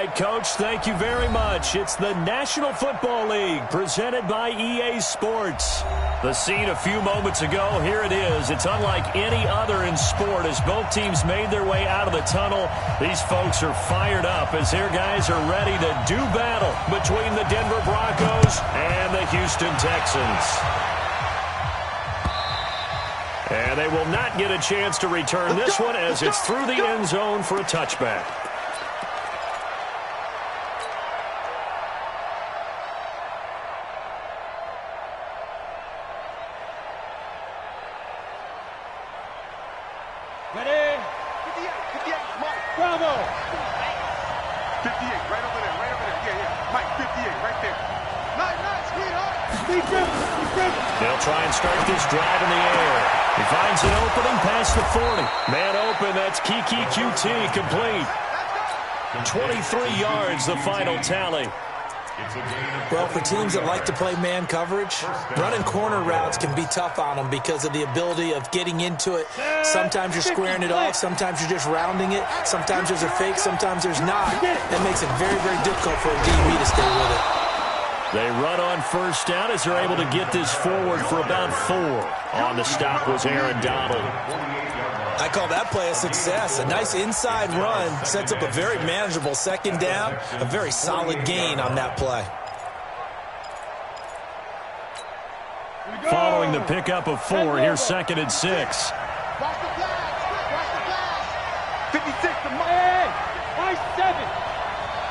right, Coach, thank you very much. It's the National Football League presented by EA Sports. The scene a few moments ago, here it is. It's unlike any other in sport as both teams made their way out of the tunnel. These folks are fired up as their guys are ready to do battle between the Denver Broncos and the Houston Texans. And they will not get a chance to return this one as it's through the end zone for a touchback. Ready? 58, Mike. Bravo. 58, right over there, right over there. Yeah. Mike, 58, right there. Nice, sweetheart. They'll try and start this drive in the air. He finds an opening past the 40. Man open, that's Kiki QT complete. 23 yards, the final tally. Well, for teams that like to play man coverage, running corner routes can be tough on them because of the ability of getting into it. Sometimes you're squaring it off. Sometimes you're just rounding it. Sometimes there's a fake. Sometimes there's not. That makes it very, very difficult for a DB to stay with it. They run on first down as they're able to get this forward for about 4. On the stop was Aaron Donald. I call that play a success. A nice inside run sets up a very manageable second down, a very solid gain on that play. Following the pickup of 4, here's 2nd and 6. Watch the flash. 56 to Mike. Nice 7.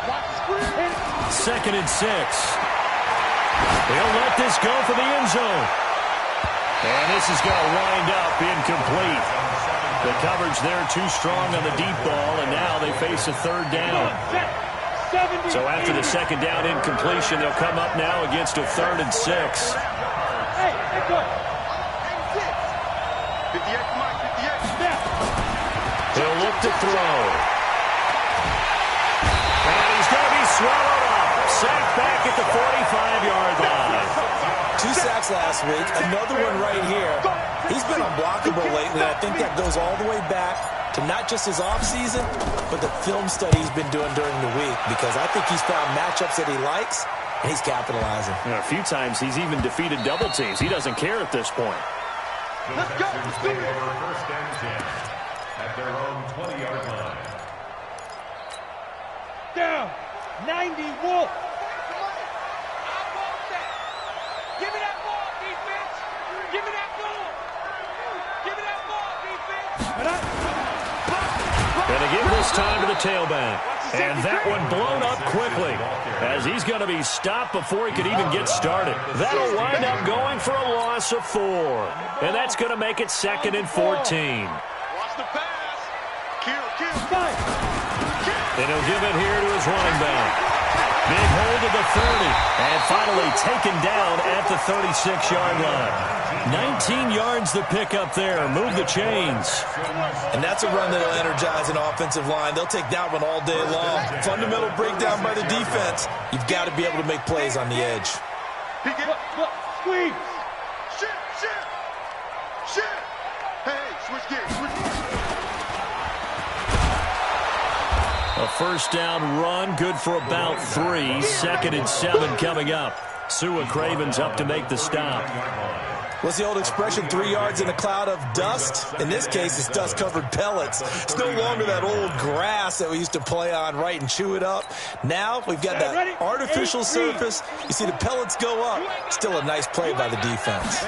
Watch the screen. 2nd and 6. He'll let this go for the end zone. And this is going to wind up incomplete. The coverage there too strong on the deep ball, and now they face a 3rd down. So after the 2nd down incompletion, they'll come up now against a 3rd and 6. He'll look to throw. And he's going to be swallowed up. Sacked back at the 45-yard line. 2 sacks last week, another one right here. He's been unblockable lately. I think that goes all the way back to not just his offseason, but the film study he's been doing during the week, because I think he's found matchups that he likes, and he's capitalizing. A few times he's even defeated double teams. He doesn't care at this point. Let's go. Let's do it. First and 10 at their own 20-yard line. Down. 90 Wolf. Give me that ball, defense. Give me that ball. Give me that ball, defense. Going to give this time to the tailback. And that one blown up quickly as he's going to be stopped before he could even get started. That'll wind up going for a loss of 4. And that's going to make it 2nd and 14. Watch the pass. Kill. And he'll give it here to his running back. Big hold of the 30, and finally taken down at the 36-yard line. 19 yards the pickup there. Move the chains. And that's a run that'll energize an offensive line. They'll take that one all day long. Fundamental breakdown by the defense. You've got to be able to make plays on the edge. Look, squeeze. Shit. Hey, switch gears. A first down run, good for about 3. 2nd and 7 coming up. Sua Craven's up to make the stop. What's the old expression, 3 yards in a cloud of dust? In this case, it's dust-covered pellets. It's no longer that old grass that we used to play on, right, and chew it up. Now we've got that artificial surface. You see the pellets go up. Still a nice play by the defense.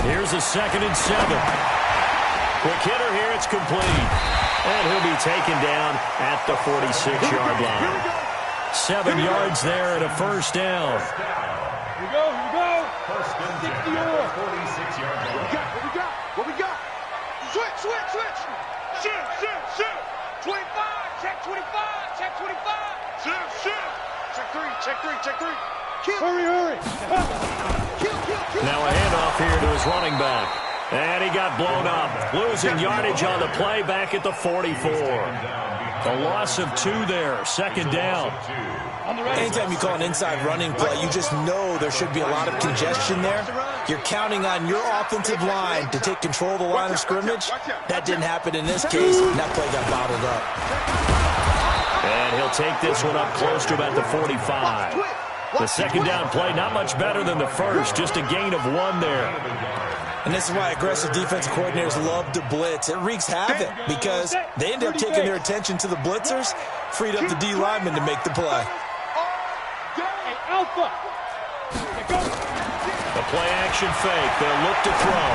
Here's a 2nd and 7. Quick hitter here, it's complete. And he'll be taken down at the 46-yard line. 7 yards there and a first down. Here we go. First and 10 at their 46-yard line. What we got? Switch. Shit. 25. Check 25. Check 25. Shit. Check 3. Hurry. Kill. Now a handoff here to his running back. And he got blown up. Losing yardage on the play back at the 44. A loss of 2 there. 2nd down. Anytime you call an inside running play, you just know there should be a lot of congestion there. You're counting on your offensive line to take control of the line of scrimmage. That didn't happen in this case, and that play got bottled up. And And he'll take this one up close to about the 45. The second down play, not much better than the first, just a gain of 1 there. And this is why aggressive defensive coordinators love to blitz. It wreaks havoc because they end up taking their attention to the blitzers, freed up the D lineman to make the play. Alpha. The play action fake. They'll look to throw.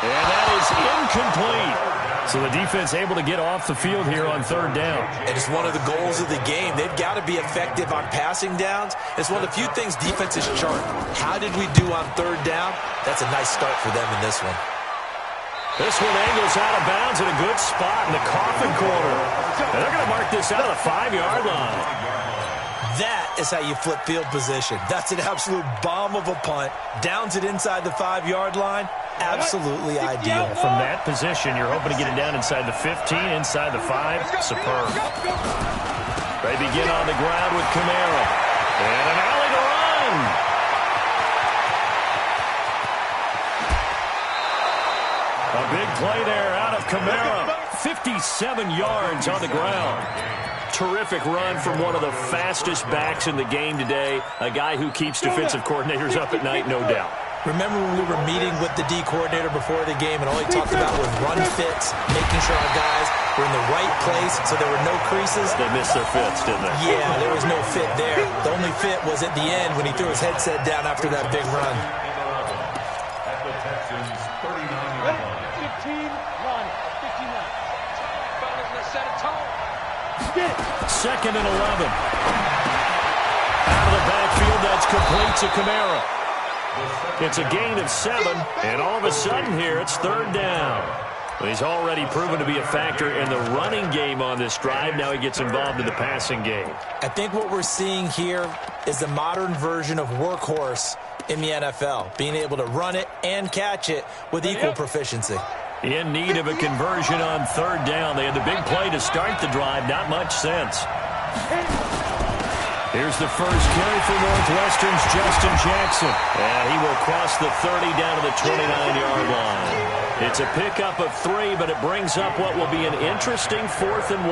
And that is incomplete. So the defense able to get off the field here on third down. And it's one of the goals of the game. They've got to be effective on passing downs. It's one of the few things defenses chart. How did we do on third down? That's a nice start for them in this one. This one angles out of bounds in a good spot in the coffin corner. And they're going to mark this out of the 5-yard line. That is how you flip field position. That's an absolute bomb of a punt. Downs it inside the 5-yard line. Absolutely ideal. From that position, you're hoping to get it down inside the 15, inside the 5. Superb. They begin on the ground with Kamara. And an alley to run. A big play there out of Kamara. 57 yards on the ground. Terrific run from one of the fastest backs in the game today. A guy who keeps defensive coordinators up at night, no doubt. Remember when we were meeting with the D coordinator before the game and all he talked about was run fits, making sure our guys were in the right place so there were no creases? They missed their fits, didn't they? Yeah, there was no fit there. The only fit was at the end when he threw his headset down after that big run. At the Texans' 39-yard line. 15, run. 59. Fellas, let's set a tone. Second and 11. Out of the backfield, that's complete to Kamara. It's a gain of 7, and all of a sudden here, it's third down. Well, he's already proven to be a factor in the running game on this drive. Now he gets involved in the passing game. I think what we're seeing here is the modern version of workhorse in the NFL, being able to run it and catch it with equal proficiency. In need of a conversion on third down. They had the big play to start the drive. Not much sense. Here's the first carry for Northwestern's Justin Jackson. And he will cross the 30 down to the 29-yard line. It's a pickup of 3, but it brings up what will be an interesting 4th and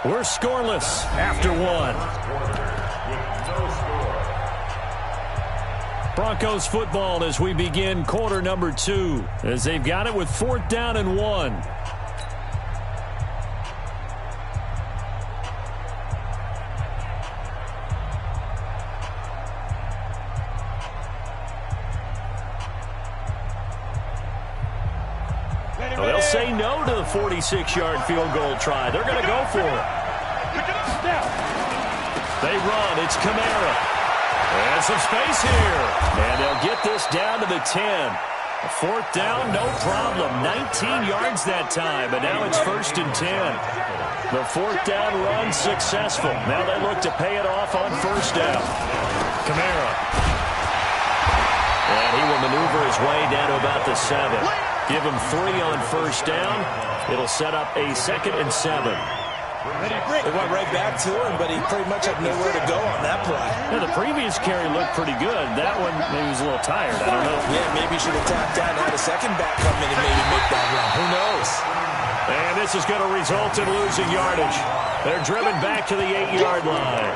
1. We're scoreless after 1. Broncos football as we begin quarter number 2, as they've got it with 4th down and 1. Well, they'll say no to the 46-yard field goal try. They're going to go for it. They run. It's Kamara. And some space here. And they'll get this down to the 10. A 4th down, no problem. 19 yards that time, but now it's 1st and 10. The 4th down run successful. Now they look to pay it off on 1st down. Kamara. And he will maneuver his way down to about the 7. Give him 3 on 1st down. It'll set up a 2nd and 7. They went right back to him, but he pretty much had nowhere to go on that play. Yeah, the previous carry looked pretty good. That one, maybe he was a little tired. I don't know. Yeah, maybe he should have tapped out and had a second back come in and maybe make that run. Who knows? And this is going to result in losing yardage. They're driven back to the 8-yard line.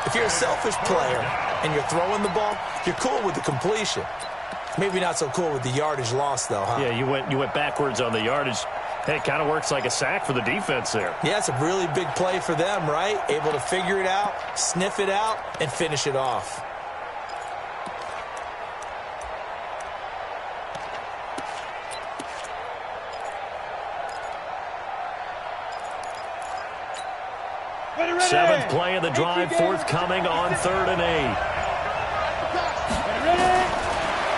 If you're a selfish player and you're throwing the ball, you're cool with the completion. Maybe not so cool with the yardage loss, though, huh? Yeah, you went backwards on the yardage. Hey, it kind of works like a sack for the defense there. Yeah, it's a really big play for them, right? Able to figure it out, sniff it out, and finish it off. Seventh play of the drive, forthcoming on 3rd and 8.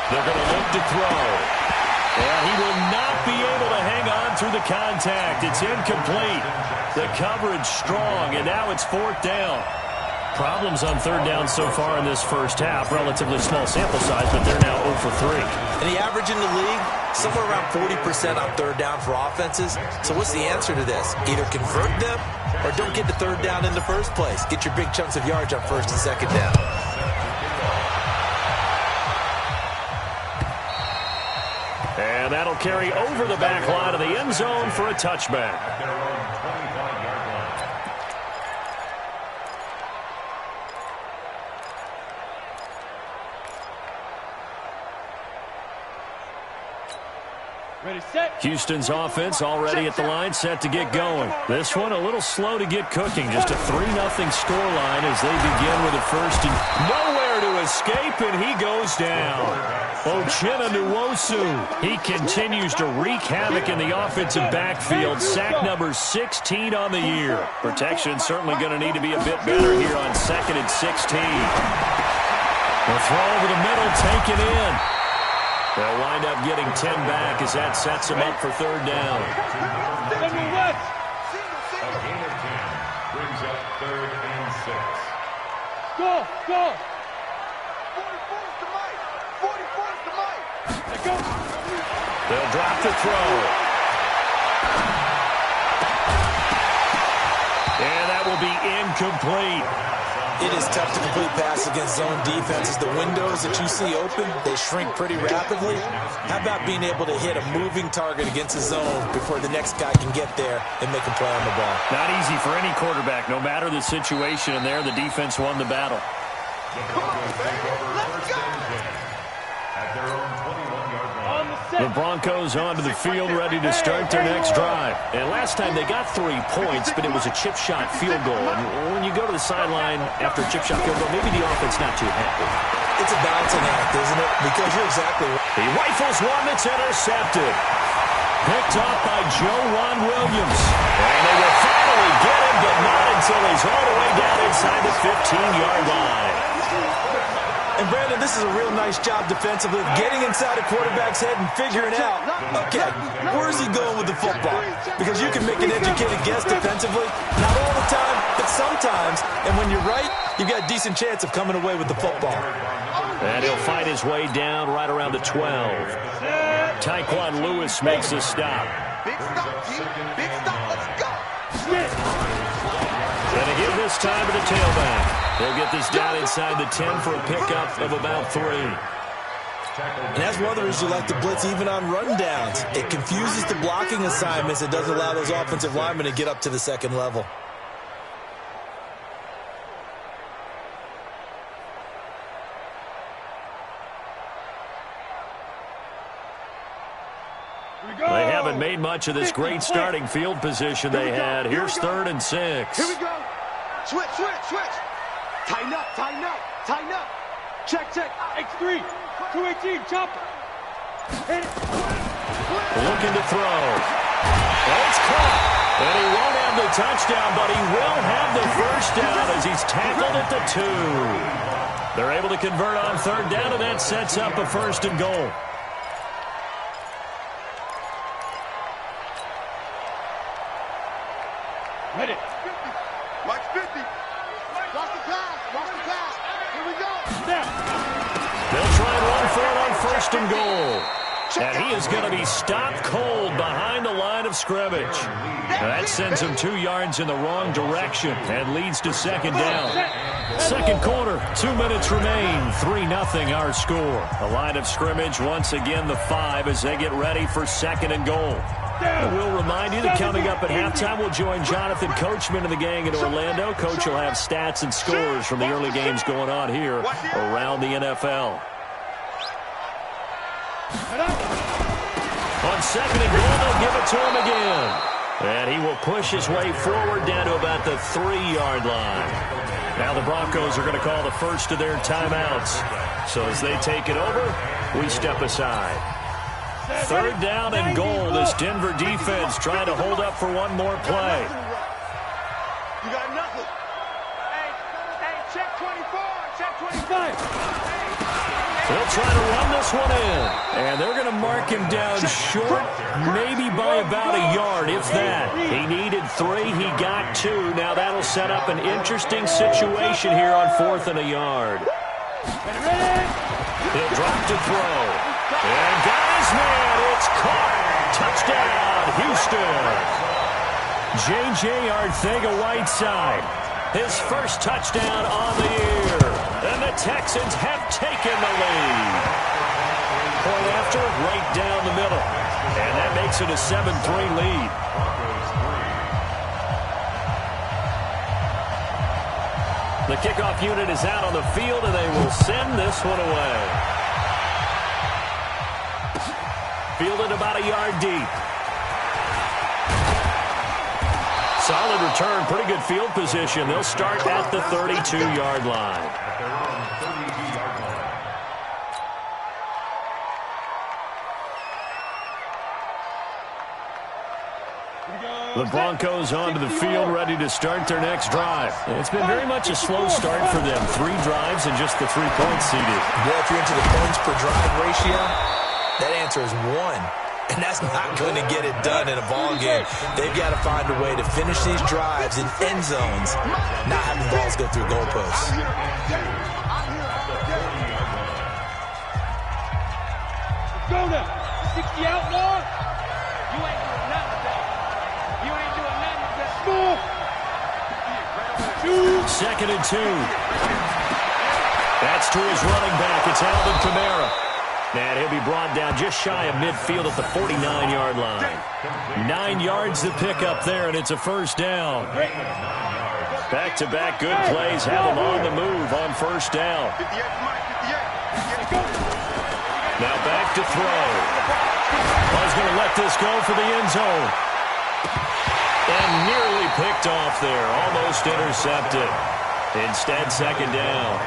They're going to look to throw. And he will not be able to hang on through the contact. It's incomplete. The coverage strong, and now it's 4th down. Problems on 3rd down so far in this first half. Relatively small sample size, but they're now 0 for 3. And the average in the league, somewhere around 40% on 3rd down for offenses. So what's the answer to this? Either convert them or don't get to 3rd down in the first place. Get your big chunks of yards on 1st and 2nd down. That'll carry over the back line of the end zone for a touchback. At their own 25-yard line. Ready, set. Houston's offense already at the line, set to get going. This one a little slow to get cooking. Just a 3-0 scoreline as they begin with a first and nowhere to escape, and he goes down. Ochena Nwosu. He continues to wreak havoc in the offensive backfield. Sack number 16 on the year. Protection certainly going to need to be a bit better here on 2nd and 16. The throw over the middle, taken in. They'll wind up getting 10 back as that sets them up for 3rd down. A gain of 10 brings up 3rd and 6. Go, go. 44 is the mic. 44 is the mic. Let's go. They'll drop the throw. And that will be incomplete. It is tough to complete pass against zone defenses. The windows that you see open, they shrink pretty rapidly. How about being able to hit a moving target against a zone before the next guy can get there and make a play on the ball? Not easy for any quarterback, no matter the situation, and there the defense won the battle. The Broncos take over 1st and 10 at their own 21-yard line. The Broncos onto the field, ready to start their next drive. And last time they got 3 points, but it was a chip shot field goal. And when you go to the sideline after a chip shot field goal, maybe the offense not too happy. It's a balancing act, isn't it? Because you're exactly right. He rifles one that's intercepted. Picked off by Joe Ron Williams. And they will finally get him, but not until he's all the way down inside the 15-yard line. And, Brandon, this is a real nice job defensively of getting inside a quarterback's head and figuring out, okay, where is he going with the football? Because you can make an educated guess defensively, not all the time, but sometimes. And when you're right, you've got a decent chance of coming away with the football. And he'll fight his way down right around the 12. Tyquan Lewis makes a stop. Big stop, team. Big stop. Let's go. And again this time to the tailback. They'll get this down inside the 10 for a pickup of about 3. And that's one of the reasons you like to blitz even on rundowns. It confuses the blocking assignments. It doesn't allow those offensive linemen to get up to the 2nd level. They haven't made much of this great starting field position they had. Here's 3rd and 6. Here we go. Switch, switch, switch. Tighten up, tighten up, tighten up. Check, check. X3. 218, chop. Hit it. Looking to throw. It's caught. And he won't have the touchdown, but he will have the 1st down as he's tackled at the 2. They're able to convert on 3rd down, and that sets up a 1st and goal. Hit it. Mike's 50. Watch the pass. Watch the pass. Here we go. Now. They'll try and run for it on 1st and goal. And he is going to be stopped cold behind the line of scrimmage. That sends him 2 yards in the wrong direction and leads to 2nd down. 2nd quarter, 2 minutes remain. 3-0 our score. The line of scrimmage once again the 5 as they get ready for 2nd and goal. And we'll remind you that coming up at halftime, we'll join Jonathan Coachman and the gang in Orlando. Coach will have stats and scores from the early games going on here around the NFL. On 2nd and goal, they'll give it to him again. And he will push his way forward down to about the 3-yard line. Now the Broncos are going to call the first of their timeouts. So as they take it over, we step aside. 3rd down and goal. This Denver defense trying to hold up for one more play. You got nothing. Hey, check 24. Check 25. They'll try to run this one in. And they're going to mark him down short, maybe by about a yard, if that. He needed 3. He got 2. Now that'll set up an interesting situation here on 4th and a yard. He'll drop to throw. And got his man. It's caught. Touchdown, Houston. J.J. Arcega-Whiteside. His first touchdown on the year. And the Texans have taken the lead. point after, right down the middle. And that makes it a 7-3 lead. The kickoff unit is out on the field, and they will send this one away. Fielded about a yard deep. Solid return, pretty good field position. They'll start at the 32-yard line. The Broncos onto the field, ready to start their next drive. It's been very much a slow start for them. 3 drives and just the 3 points seeded. Yeah, if you're into the points per drive ratio, that answer is 1. And that's not going to get it done in a ball game. They've got to find a way to finish these drives in end zones, not having balls go through goalposts. Go now. 60 outlaw. You ain't doing nothing today. You ain't doing nothing today. 2nd and 2. That's to his running back. It's Alvin Kamara. And he'll be brought down just shy of midfield at the 49-yard line. 9 yards to pick up there, and it's a first down. Back-to-back good plays have him on the move on first down. Now back to throw. He's going to let this go for the end zone. And nearly picked off there. Almost intercepted. Instead, second down.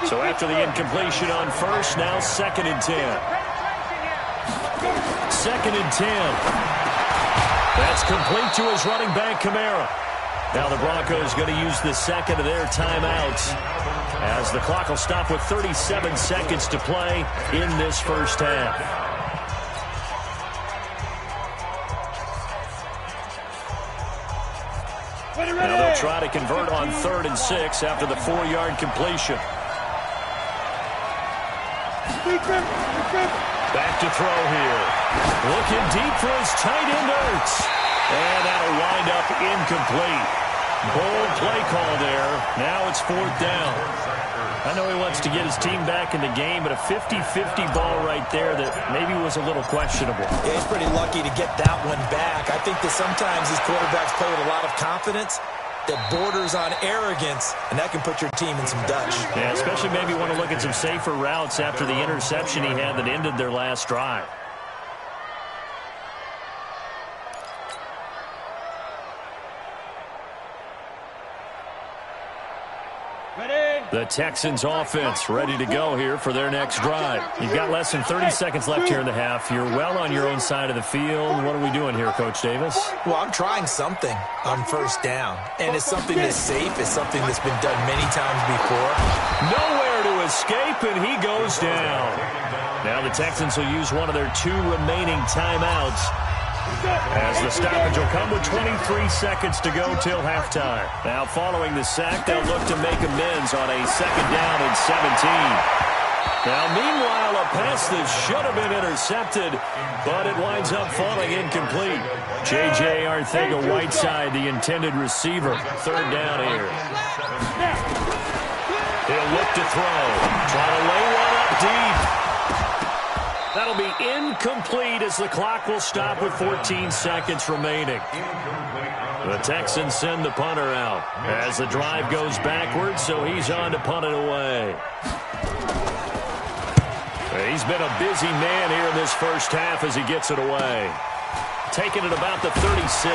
So after the incompletion on first, now 2nd and 10. 2nd and 10. That's complete to his running back, Kamara. Now the Broncos going to use the second of their timeouts, as the clock will stop with 37 seconds to play in this first half. Now they'll try to convert on 3rd and 6 after the 4-yard completion. Back to throw here. Looking deep for his tight end, Ertz. And that'll wind up incomplete. Bold play call there. Now it's 4th down. I know he wants to get his team back in the game, but a 50-50 ball right there that maybe was a little questionable. Yeah, he's pretty lucky to get that one back. I think that sometimes these quarterbacks play with a lot of confidence that borders on arrogance, and that can put your team in some dutch. Yeah, especially maybe want to look at some safer routes after the interception he had that ended their last drive. The Texans offense ready to go here for their next drive. You've got less than 30 seconds left here in the half. You're well on your own side of the field. What are we doing here, Coach Davis? Well, I'm trying something on first down. And it's something that's safe. It's something that's been done many times before. Nowhere to escape, and he goes down. Now the Texans will use one of their 2 remaining timeouts, as the stoppage will come with 23 seconds to go till halftime. Now following the sack, they'll look to make amends on a 2nd down and 17. Now meanwhile, a pass that should have been intercepted, but it winds up falling incomplete. J.J. Arcega-Whiteside, the intended receiver. 3rd down here. He'll look to throw. Try to lay one up deep. That'll be incomplete as the clock will stop with 14 seconds remaining. The Texans send the punter out as the drive goes backwards, so he's on to punt it away. He's been a busy man here in this first half as he gets it away. Taking it about the 36.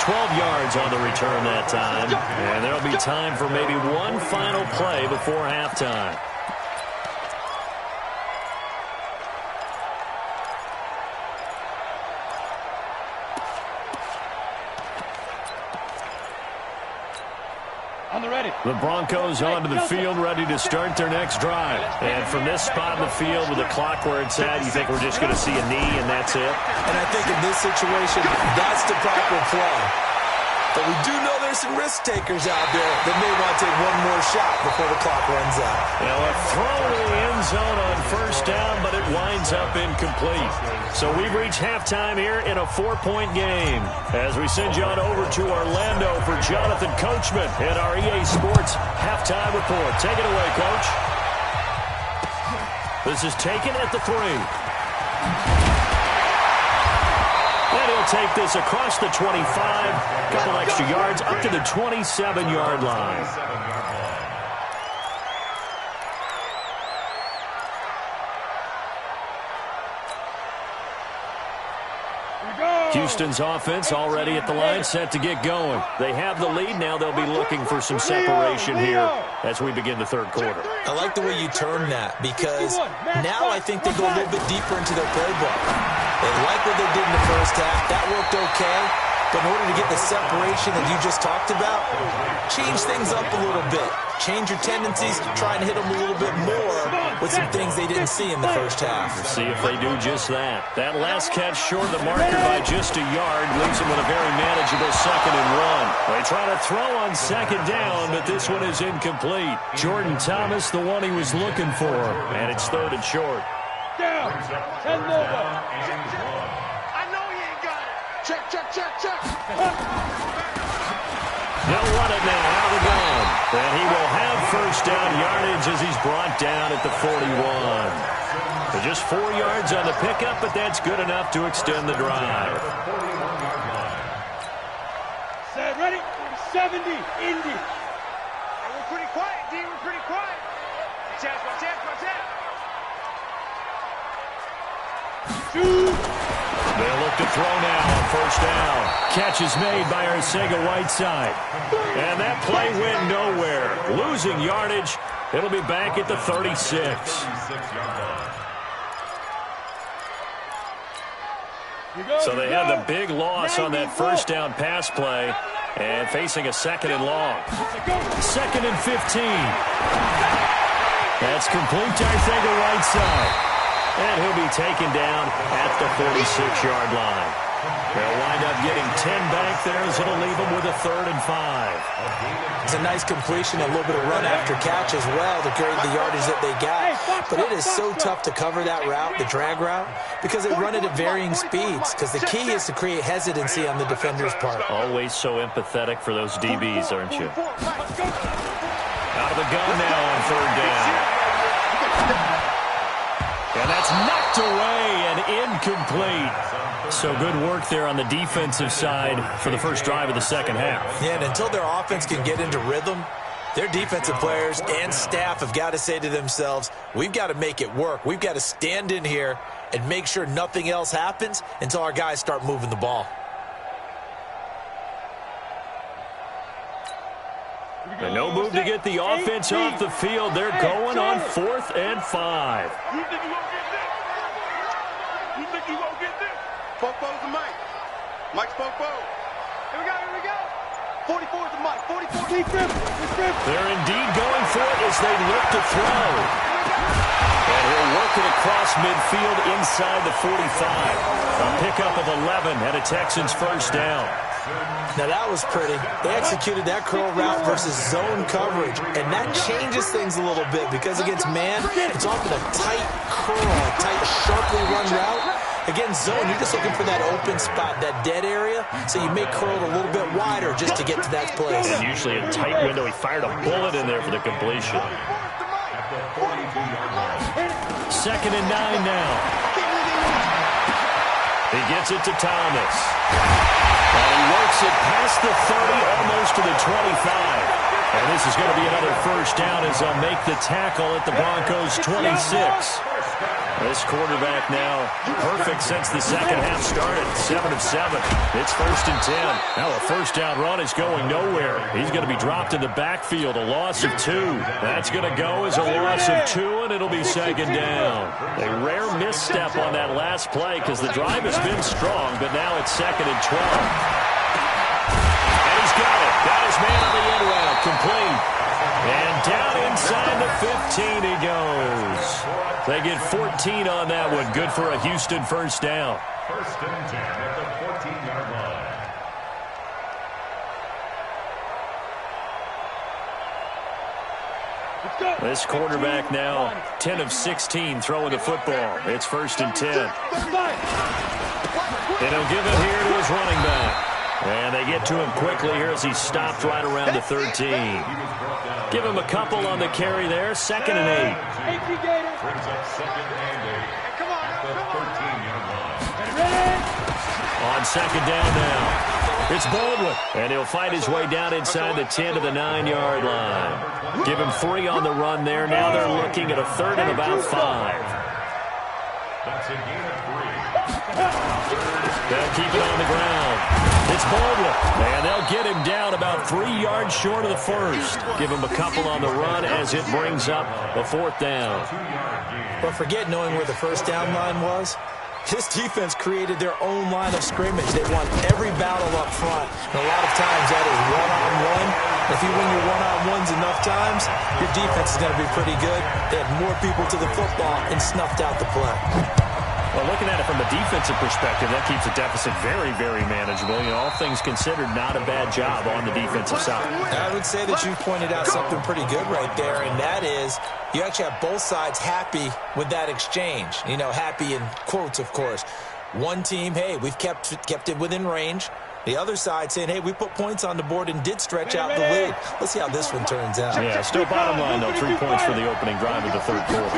12 yards on the return that time. And there'll be time for maybe one final play before halftime. The Broncos onto the field, ready to start their next drive. And from this spot in the field with the clock where it's at, you think we're just going to see a knee and that's it? And I think in this situation, that's the proper play. But we do know there's some risk takers out there that may want to take one more shot before the clock runs out. Now a throw to the end zone on first down, but it winds up incomplete. So we've reached halftime here in a 4-point game. As we send you on over to Orlando for Jonathan Coachman in our EA Sports Halftime Report. Take it away, Coach. This is taken at the 3. And he'll take this across the 25. Couple extra yards up to the 27-yard line. Houston's offense already at the line, set to get going. They have the lead. Now they'll be looking for some separation here as we begin the third quarter. I like the way you turn that, because now I think they go a little bit deeper into their playbook. They like what they did in the first half. That worked okay. But in order to get the separation that you just talked about, change things up a little bit. Change your tendencies, try and hit them a little bit more with some things they didn't see in the first half. We'll see if they do just that. That last catch short of the marker by just a yard leaves them with a very manageable 2nd and 1. They try to throw on 2nd down, but this one is incomplete. Jordan Thomas, the one he was looking for, and it's 3rd and short. Down. And over. I know he ain't got it. Check. They'll run it now out of the gun. And he will have first down yardage as he's brought down at the 41. So just 4 yards on the pickup, but that's good enough to extend the drive. Set, ready? 70, Indy. We're pretty quiet, D. We're pretty quiet. Watch out. Shoot. They'll look to throw now on first down. Catch is made by Arcega-Whiteside. And that play went nowhere. Losing yardage. It'll be back at the 36. So they had the big loss on that first down pass play and facing a 2nd and long. 2nd and 15. That's complete to Arcega-Whiteside. And he'll be taken down at the 46-yard line. They'll wind up getting 10 back there as it'll leave them with a 3rd and 5. It's a nice completion, a little bit of run after catch as well to create the yardage that they got. But it is so tough to cover that route, the drag route, because they run it at varying speeds. Because the key is to create hesitancy on the defender's part. Always so empathetic for those DBs, aren't you? Out of the gun now on 3rd down. And that's knocked away and incomplete. So good work there on the defensive side for the first drive of the second half. Yeah, and until their offense can get into rhythm, their defensive players and staff have got to say to themselves, we've got to make it work. We've got to stand in here and make sure nothing else happens until our guys start moving the ball. And no move to get the offense off the field. They're going on 4th and 5. You think you won't get this? Popo's the Mike. Mike's Popo. Here we go. 44's the Mike. 44. They're indeed going for it as they look to throw. And he'll work it across midfield inside the 45. A pickup of 11 and a Texans first down. Now that was pretty. They executed that curl route versus zone coverage, and that changes things a little bit because against man, it's often a tight curl, a tight, sharply run route. Against zone, you're just looking for that open spot, that dead area, so you may curl it a little bit wider just to get to that place. And usually a tight window. He fired a bullet in there for the completion. 2nd and 9 now. He gets it to Thomas. And he works it past the 30, almost to the 25. And this is going to be another first down as they'll make the tackle at the Broncos' 26. This quarterback now perfect since the second half started. 7 of 7. It's 1st and 10. Now a first down run is going nowhere. He's going to be dropped in the backfield. A loss of 2. That's going to go as a loss of 2, and it'll be 2nd down. A rare misstep on that last play because the drive has been strong, but now it's 2nd and 12. And he's got it. Got his man on the end route. Complete. And down inside the 15 he goes. They get 14 on that one. Good for a Houston first down. 1st and 10 at the 14-yard line. This quarterback now 10 of 16 throwing the football. It's 1st and 10. And he'll give it here to his running back. And they get to him quickly here as he stopped right around the 13. Give him a couple on the carry there. 2nd and 8. Brings up 2nd and 8 at the 13-yard line. On 2nd down now. It's Baldwin, and he'll fight his way down inside the 10 to the 9-yard line. Give him 3 on the run there. Now they're looking at a 3rd and about 5. That's a gain of 3. They'll keep it on the ground. It's Baldwin, and they'll get him down about 3 yards short of the 1st. Give him a couple on the run as it brings up a 4th down. But forget knowing where the 1st down line was. This defense created their own line of scrimmage. They won every battle up front, and a lot of times that is one-on-one. If you win your one-on-ones enough times, your defense is going to be pretty good. They had more people to the football and snuffed out the play. Well, looking at it from a defensive perspective, that keeps the deficit very, very manageable. You know, all things considered, not a bad job on the defensive side. I would say that you pointed out something pretty good right there, and that is you actually have both sides happy with that exchange. You know, happy in quotes, of course. One team, hey, we've kept it within range. The other side saying, hey, we put points on the board and did stretch out the lead. Let's see how this one turns out. Yeah, still bottom line, though, 3 points for the opening drive of the 3rd quarter.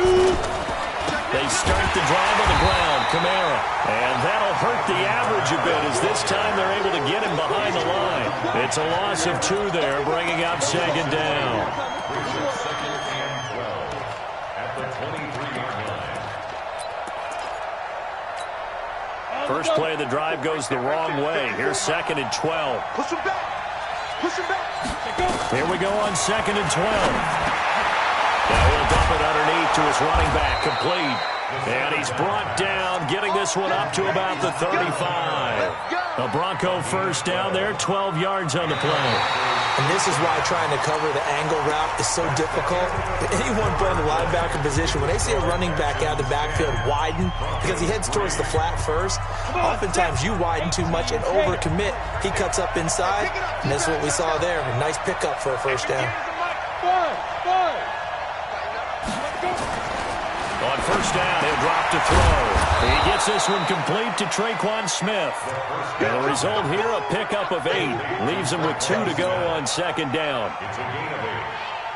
They start the drive on the ground, Kamara. And that'll hurt the average a bit as this time they're able to get him behind the line. It's a loss of 2 there, bringing up 2nd down. Brings up 2nd and 12 at the 23-yard line. First play of the drive goes the wrong way. Here's 2nd and 12. Push him back. Push him back. Here we go on 2nd and 12. Now he'll dump it underneath to his running back, complete. And he's brought down, getting this one up to about the 35. A Bronco 1st down there, 12 yards on the play. And this is why trying to cover the angle route is so difficult. Anyone playing the linebacker position, when they see a running back out of the backfield widen, because he heads towards the flat first, oftentimes you widen too much and overcommit. He cuts up inside, and that's what we saw there. A nice pickup for a 1st down. On 1st down, he'll drop to throw. He gets this one complete to Traquan Smith. And the result here, a pickup of 8. Leaves him with 2 to go on 2nd down.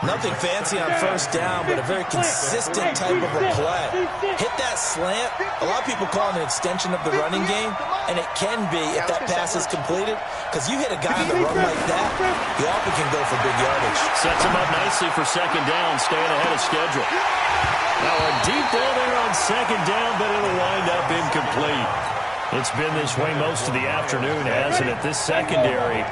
Nothing fancy on 1st down, but a very consistent type of a play. Hit that slant. A lot of people call it an extension of the running game, and it can be if that pass is completed, because you hit a guy on the run like that, you often can go for big yardage. Sets him up nicely for 2nd down, staying ahead of schedule. Now a deep ball there on 2nd down, but it'll wind up incomplete. It's been this way most of the afternoon, hasn't it? This secondary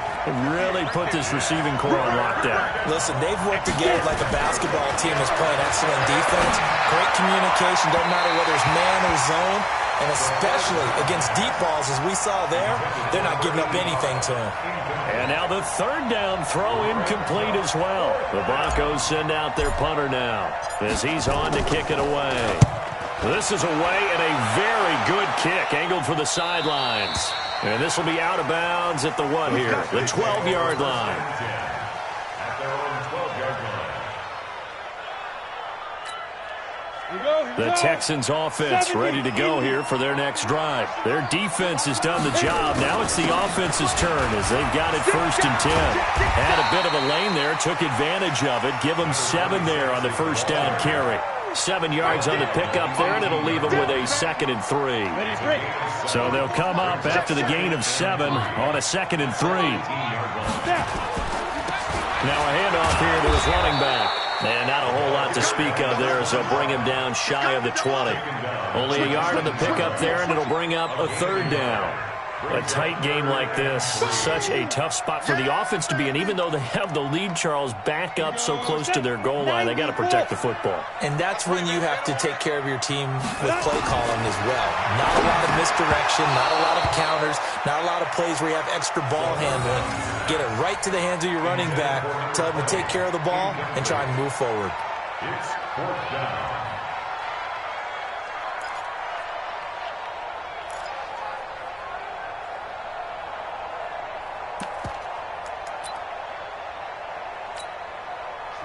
really put this receiving core on lockdown. Listen, they've worked together like a basketball team is playing excellent defense. Great communication, doesn't matter whether it's man or zone. And especially against deep balls, as we saw there, they're not giving up anything to him. And now the 3rd down throw incomplete as well. The Broncos send out their punter now as he's on to kick it away. This is away and a very good kick, angled for the sidelines. And this will be out of bounds at the what here? The 12-yard line. At their own 12-yard line. The Texans offense ready to go here for their next drive. Their defense has done the job. Now it's the offense's turn as they've got it 1st and 10. Had a bit of a lane there, took advantage of it. Give them 7 there on the 1st down carry. 7 yards on the pickup there, and it'll leave them with a 2nd and 3. So they'll come up after the gain of 7 on a 2nd and 3. Now a handoff here to his running back. And not a whole lot to speak of there as they'll bring him down shy of the 20. Only a yard on the pickup there, and it'll bring up a 3rd down. A tight game like this, such a tough spot for the offense to be in. Even though they have the lead, Charles, back up so close to their goal line, they got to protect the football. And that's when you have to take care of your team with play calling as well. Not a lot of misdirection, not a lot of counters, not a lot of plays where you have extra ball handling. Get it right to the hands of your running back, tell him to take care of the ball, and try and move forward. It's 4th down.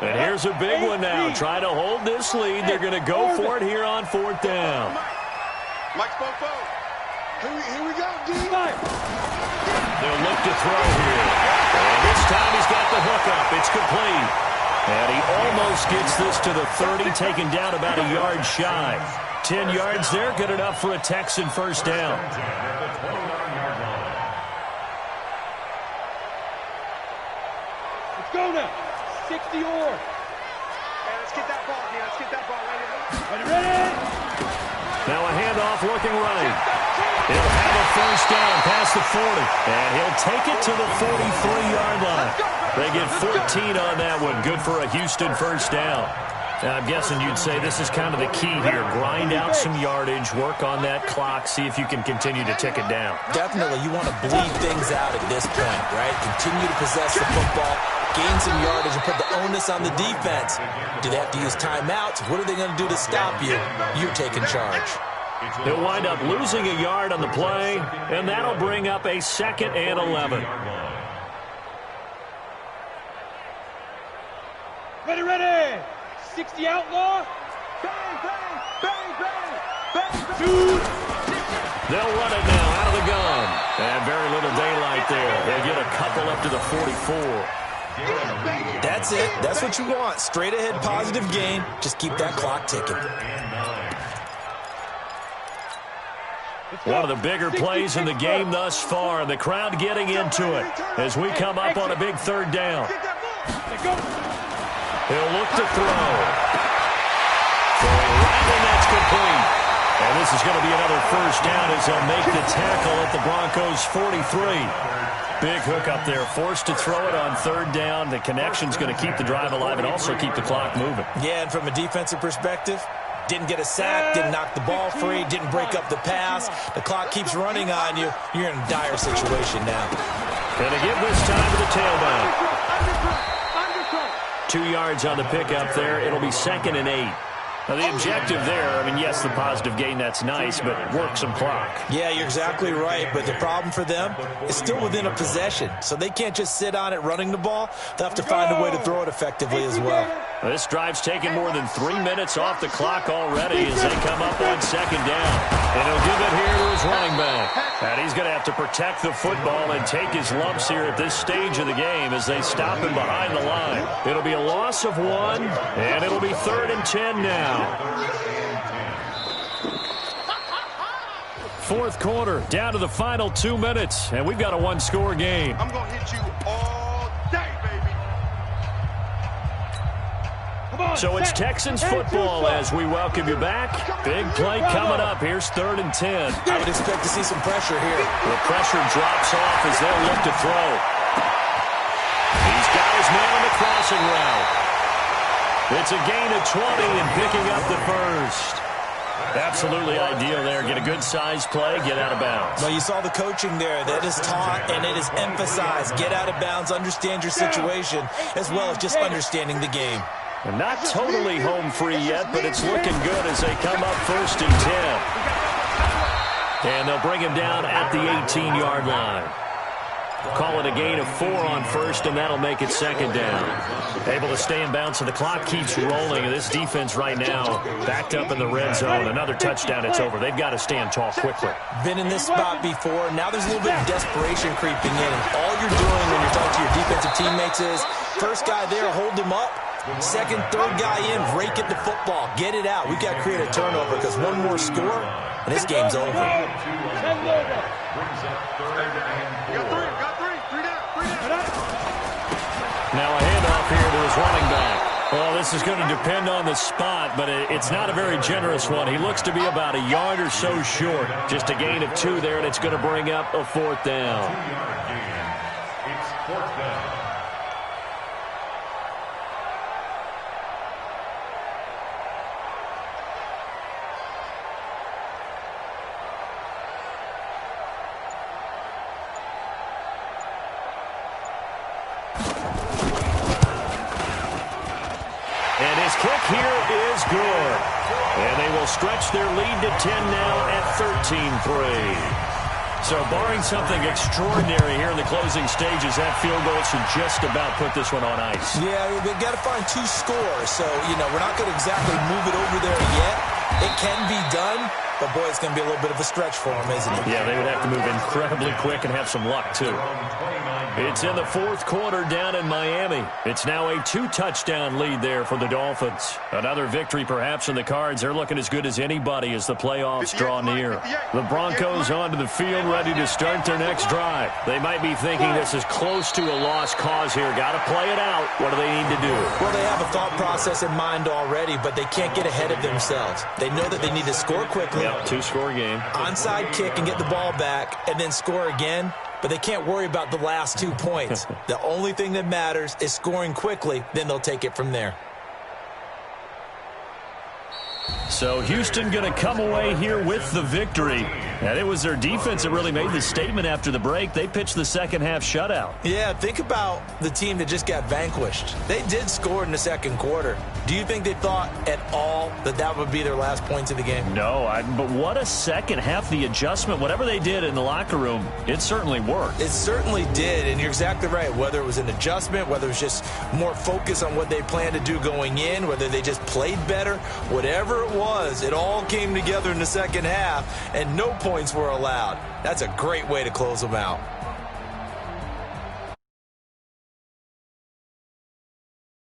And here's a big one now. Trying to hold this lead. They're going to go for it here on 4th down. Mike Bofo. Here we go, D. They'll look to throw here. And this time he's got the hook up. It's complete. And he almost gets this to the 30, taken down about a yard shy. 10 yards there, good enough for a Texan first down. Let's go now. 60 or. Hey, let's get that ball here. Let's get that ball right here. Ready? Now a handoff looking right. He'll have a first down past the 40. And he'll take it to the 43-yard line. They get 14 on that one. Good for a Houston first down. Now, I'm guessing you'd say this is kind of the key here. Grind out some yardage, work on that clock, see if you can continue to tick it down. Definitely, you want to bleed things out at this point, right? Continue to possess the football, gain some yardage, and put the onus on the defense. Do they have to use timeouts? What are they going to do to stop you? You're taking charge. He'll wind up losing a yard on the play, and that'll bring up a 2nd and 11. Ready. 60 outlaw. Bang, bang, bang, bang, bang, bang. They'll run it now out of the gun. And very little daylight there. They get a couple up to the 44. That's it. That's what you want. Straight ahead positive gain. Just keep that clock ticking. One of the bigger plays in the game thus far. The crowd getting into it as we come up on a big 3rd down. He'll look to throw. Throwing right, and that's complete. And this is going to be another first down as they'll make the tackle at the Broncos' 43. Big hook up there, forced to throw it on 3rd down. The connection's going to keep the drive alive and also keep the clock moving. Yeah, and from a defensive perspective, didn't get a sack, didn't knock the ball free, didn't break up the pass. The clock keeps running on you. You're in a dire situation now. Going to give this time to the tailback. 2 yards on the pickup there. It'll be 2nd and 8. Now, the objective there, I mean, yes, the positive gain, that's nice, but work some clock. Yeah, you're exactly right, but the problem for them is still within a possession, so they can't just sit on it running the ball. They'll have to find a way to throw it effectively as well. This drive's taken more than 3 minutes off the clock already as they come up on 2nd down. And he'll give it here to his running back. And he's going to have to protect the football and take his lumps here at this stage of the game as they stop him behind the line. It'll be a loss of 1, and it'll be 3rd and 10 now. 4th quarter, down to the final 2 minutes, and we've got a 1-score game. I'm going to hit you all day, baby. So it's Texans football as we welcome you back. Big play coming up. Here's 3rd and 10. I would expect to see some pressure here. The pressure drops off as they'll look to throw. He's got his man on the crossing route. It's a gain of 20 and picking up the first. Absolutely ideal there. Get a good-sized play, get out of bounds. Well, you saw the coaching there. That is taught and it is emphasized. Get out of bounds, understand your situation, as well as just understanding the game. And not totally home free yet, but it's looking good as they come up 1st and 10. And they'll bring him down at the 18-yard line. Call it a gain of 4 on 1st, and that'll make it 2nd down. Able to stay in bounds, so the clock keeps rolling. And this defense right now backed up in the red zone. Another touchdown, it's over. They've got to stand tall quickly. Been in this spot before. Now there's a little bit of desperation creeping in. And all you're doing when you're talking to your defensive teammates is, first guy there, hold him up. 2nd, 3rd guy in, rake at the football. Get it out. We've got to create a turnover because one more score, and this game's over. Now a handoff here to his running back. Well, this is going to depend on the spot, but it's not a very generous one. He looks to be about a yard or so short. Just a gain of 2 there, and it's going to bring up a 4th down. It's 4th down. And his kick here is good. And they will stretch their lead to 10 now at 13-3. So barring something extraordinary here in the closing stages, that field goal should just about put this one on ice. Yeah, they've got to find 2 scores. So, we're not going to exactly move it over there yet. It can be done, but boy, it's going to be a little bit of a stretch for them, isn't it? Yeah, they would have to move incredibly quick and have some luck, too. It's in the fourth quarter down in Miami. It's now a 2-touchdown lead there for the Dolphins. Another victory perhaps in the cards. They're looking as good as anybody as the playoffs draw near. The Broncos onto the field ready to start their next drive. They might be thinking this is close to a lost cause here. Got to play it out. What do they need to do? Well, they have a thought process in mind already, but they can't get ahead of themselves. They know that they need to score quickly. Yep, 2-score game. Onside kick and get the ball back and then score again. But they can't worry about the last 2 points. The only thing that matters is scoring quickly. Then they'll take it from there. So Houston going to come away here with the victory. And it was their defense that really made the statement after the break. They pitched the second-half shutout. Yeah, think about the team that just got vanquished. They did score in the second quarter. Do you think they thought at all that that would be their last points of the game? No, but what a second half. The adjustment, whatever they did in the locker room, it certainly worked. It certainly did, and you're exactly right. Whether it was an adjustment, whether it was just more focus on what they planned to do going in, whether they just played better, whatever it was, it all came together in the second half, and no points were allowed. That's a great way to close them out.